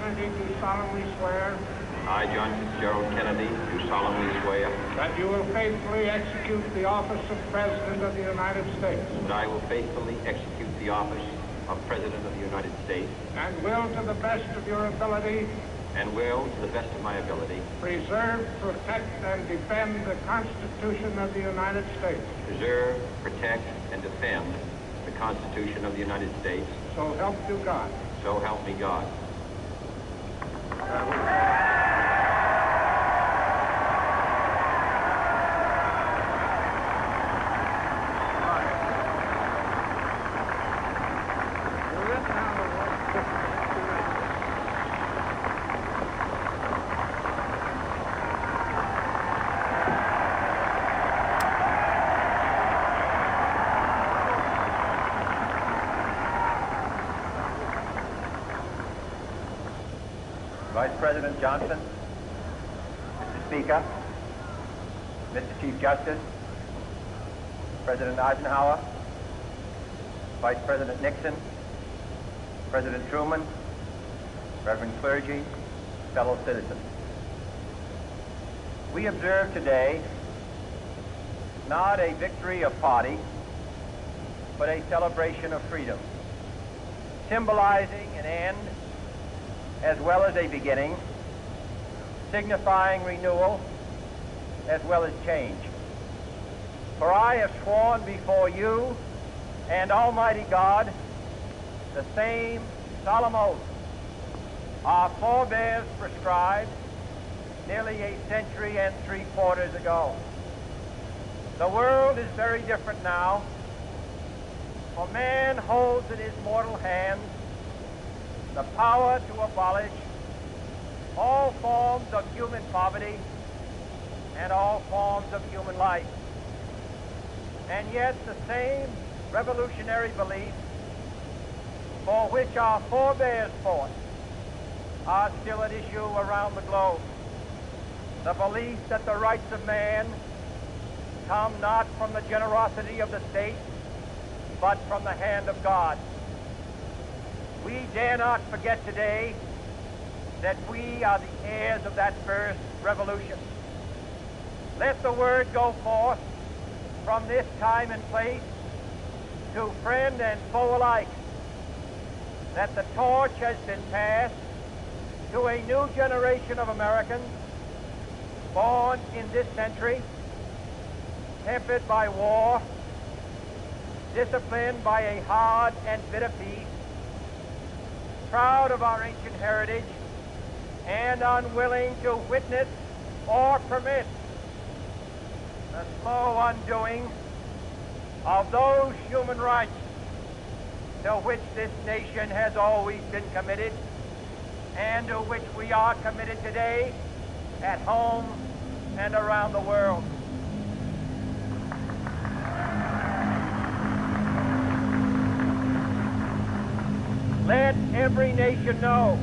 Kennedy, do solemnly swear I, John Fitzgerald Kennedy, do solemnly swear that you will faithfully execute the office of President of the United States that I will faithfully execute the office of President of the United States and will, to the best of your ability, and will, to the best of my ability, preserve, protect, and defend the Constitution of the United States. preserve, protect, and defend the Constitution of the United States. So help you God. So help me God. Vice President Johnson, Mr. Speaker, Mr. Chief Justice, President Eisenhower, Vice President Nixon, President Truman, Reverend clergy, fellow citizens. We observe today not a victory of party, but a celebration of freedom, symbolizing an end as well as a beginning, signifying renewal as well as change. For I have sworn before you and Almighty God the same solemn oath our forebears prescribed nearly a century and 3/4 ago. The world is very different now, for man holds in his mortal hands the power to abolish all forms of human poverty and all forms of human life. And yet the same revolutionary beliefs for which our forebears fought are still at issue around the globe. The belief that the rights of man come not from the generosity of the state, but from the hand of God. We dare not forget today that we are the heirs of that first revolution. Let the word go forth from this time and place to friend and foe alike that the torch has been passed to a new generation of Americans born in this century, tempered by war, disciplined by a hard and bitter peace, proud of our ancient heritage, and unwilling to witness or permit the slow undoing of those human rights to which this nation has always been committed and to which we are committed today at home and around the world. Let every nation know,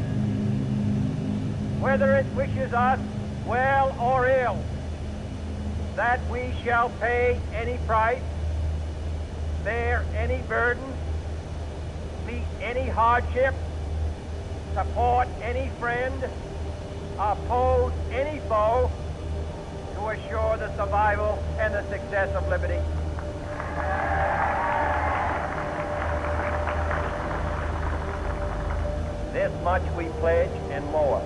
whether it wishes us well or ill, that we shall pay any price, bear any burden, meet any hardship, support any friend, oppose any foe to assure the survival and the success of liberty. This much we pledge and more.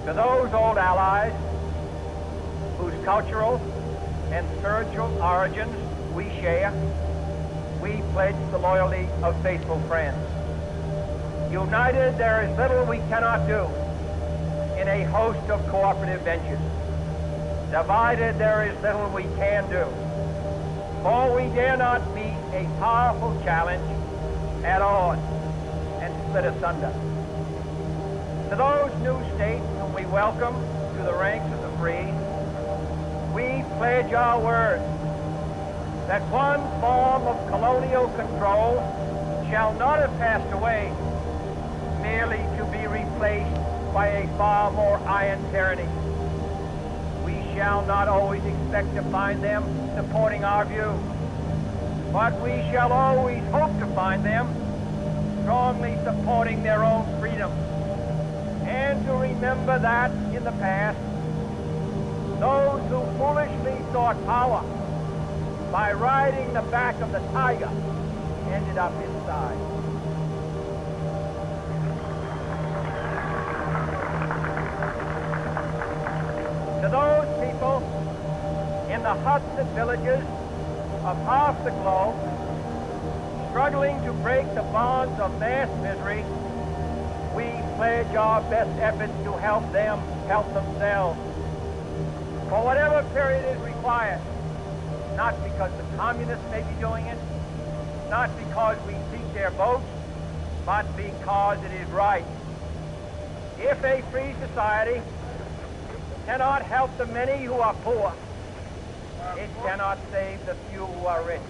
To those old allies whose cultural and spiritual origins we share, we pledge the loyalty of faithful friends. United, there is little we cannot do in a host of cooperative ventures. Divided, there is little we can do, for we dare not meet a powerful challenge at odds and split asunder. To those new states whom we welcome to the ranks of the free, we pledge our word that one form of colonial control shall not have passed away, merely to be replaced by a far more iron tyranny. We shall not always expect to find them supporting our view, but we shall always hope to find them strongly supporting their own freedom remember that in the past, those who foolishly sought power by riding the back of the tiger ended up inside. To those people in the huts and villages of half the globe, struggling to break the bonds of mass misery, we pledge our best efforts to help them help themselves for whatever period is required, not because the communists may be doing it, not because we seek their votes, but because it is right. If a free society cannot help the many who are poor, it cannot save the few who are rich.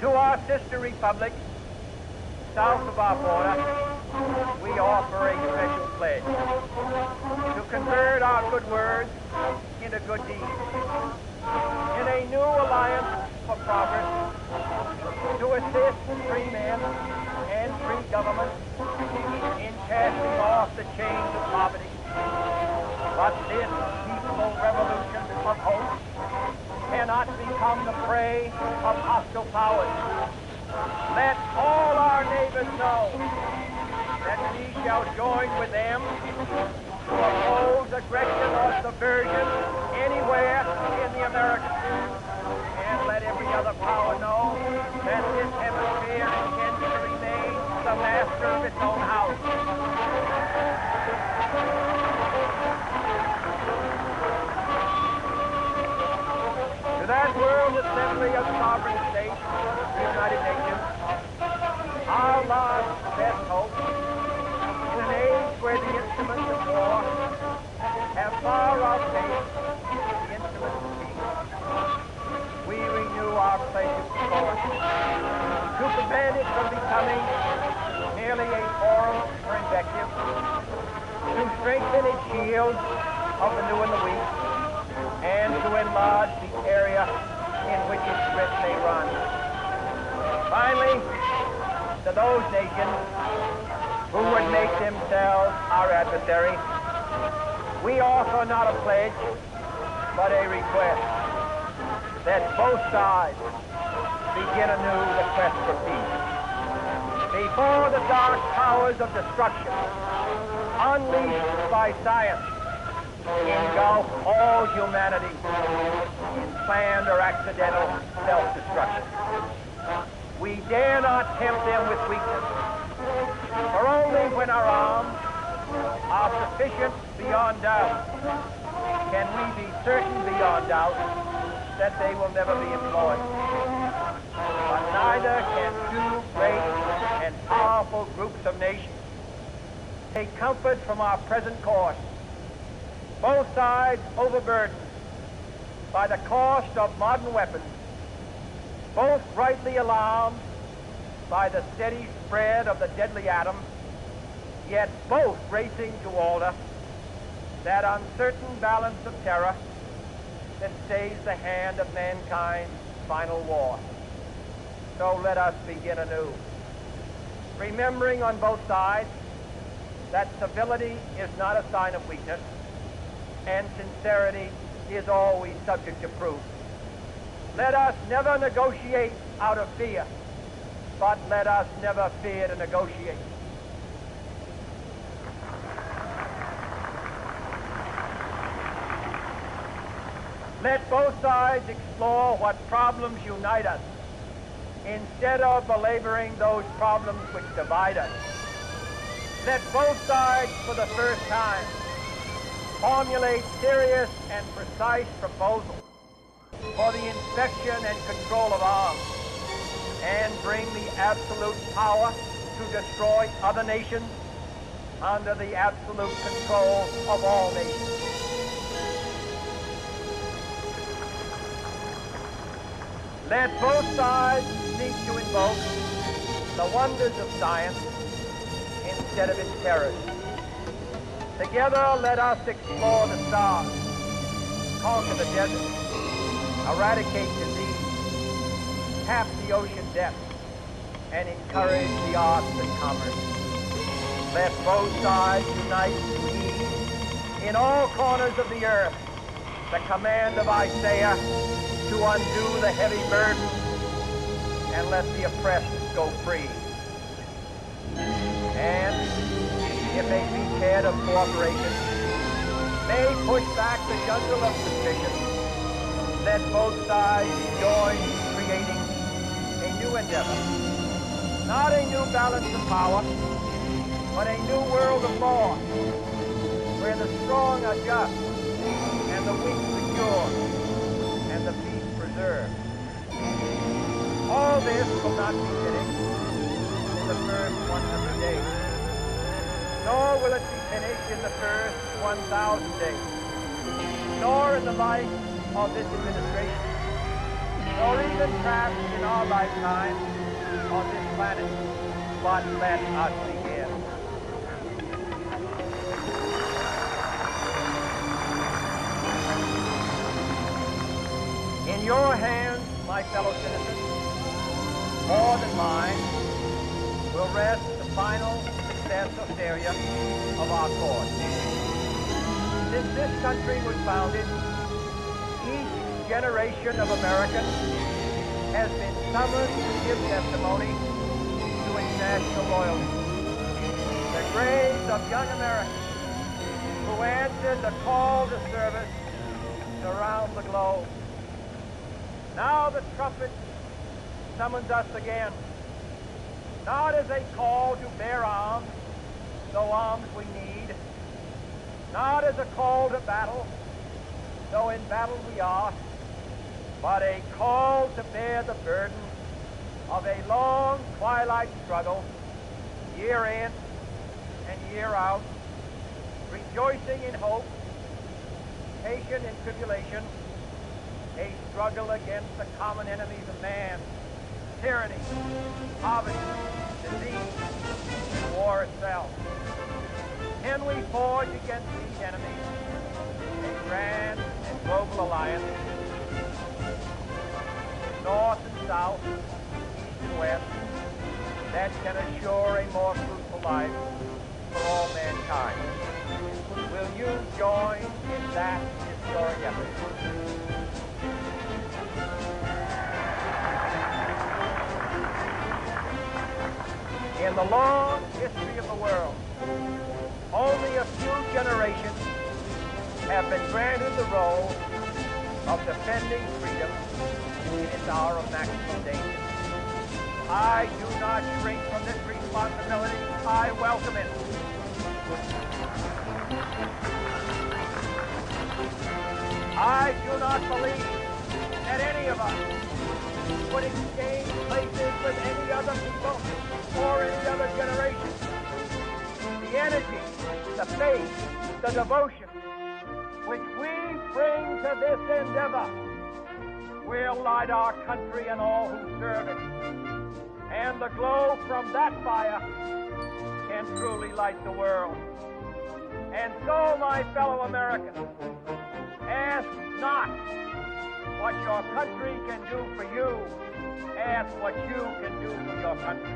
To our sister republics, south of our border, we offer a special pledge to convert our good words into good deeds, in a new alliance for progress, to assist free men and free government in casting off the chains of poverty. But this peaceful revolution of hope cannot become the prey of hostile powers. Let all our neighbors know that we shall join with them to oppose aggression or subversion anywhere in the Americas. And let every other power know that this hemisphere intends to remain the master of its own house. To that World Assembly of Sovereign States, the United Nations, our last best hope, in an age where the instruments of war have far outpaced the instruments of peace, we renew our pledge of support to prevent it from becoming merely a forum for invective, to strengthen its shield of the new and the weak, and to enlarge the area in which its grip may run. Finally, to those nations who would make themselves our adversaries, we offer not a pledge, but a request that both sides begin anew the quest for peace. Before the dark powers of destruction, unleashed by science, engulf all humanity in planned or accidental self-destruction. We dare not tempt them with weakness, for only when our arms are sufficient beyond doubt can we be certain beyond doubt that they will never be employed. But neither can two great and powerful groups of nations take comfort from our present course. Both sides overburdened by the cost of modern weapons, both rightly alarmed by the steady spread of the deadly atom, yet both racing to alter that uncertain balance of terror that stays the hand of mankind's final war. So let us begin anew, remembering on both sides that civility is not a sign of weakness, and sincerity is always subject to proof. Let us never negotiate out of fear, but let us never fear to negotiate. Let both sides explore what problems unite us, instead of belaboring those problems which divide us. Let both sides, for the first time, formulate serious and precise proposals for the inspection and control of arms, and bring the absolute power to destroy other nations under the absolute control of all nations. Let both sides seek to invoke the wonders of science instead of its terrors. Together, let us explore the stars, conquer the desert, eradicate disease, tap the ocean depths, and encourage the arts and commerce. Let both sides unite to heed in all corners of the earth the command of Osea to undo the heavy burden and let the oppressed go free. And if a beachhead of cooperation may push back the jungle of suspicion, let both sides join in creating a new endeavor. Not a new balance of power, but a new world of law, where the strong are just, and the weak secure, and the peace preserved. All this will not be finished in the first 100 days, nor will it be finished in the first 1,000 days, nor in the life of this administration, nor even perhaps in our lifetime on this planet. But let us begin. In your hands, my fellow citizens, more than mine, will rest the final success or failure of our cause. Since this country was founded, each generation of Americans has been summoned to give testimony to its national loyalty. The graves of young Americans who answered the call to service surround the globe. Now the trumpet summons us again, not as a call to bear arms, though arms we need, not as a call to battle, though in battle we are, but a call to bear the burden of a long twilight struggle, year in and year out, rejoicing in hope, patient in tribulation, a struggle against the common enemies of man, tyranny, poverty, disease, and war itself. Can we forge against these enemies a grand and global alliance, north and south, east and west, that can assure a more fruitful life for all mankind? Will you join in that historic effort? In the long history of the world, only a few generations have been granted the role of defending freedom in its hour of maximum danger. I do not shrink from this responsibility. I welcome it. I do not believe that any of us would exchange places with any other people or any other generation. The energy, the faith, the devotion which we bring to this endeavor will light our country and all who serve it. And the glow from that fire can truly light the world. And so, my fellow Americans, ask not what your country can do for you. Ask what you can do for your country.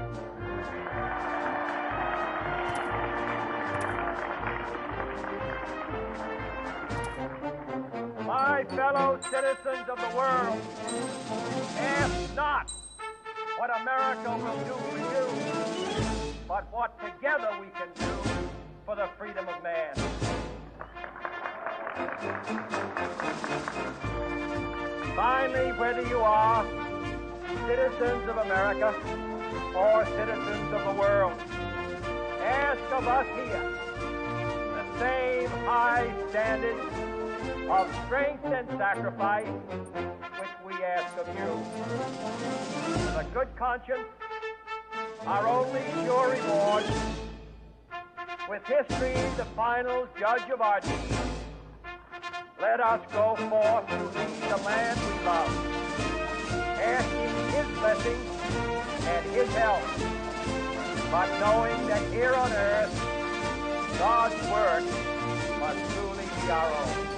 My fellow citizens of the world, ask not what America will do for you, but what together we can do for the freedom of man. Finally, whether you are citizens of America or citizens of the world, ask of us here the same high standard of strength and sacrifice which we ask of you. With a good conscience, our only sure reward, with history the final judge of our deeds, let us go forth to lead the land we love, asking his blessing and his help, but knowing that here on earth, God's work must truly be our own.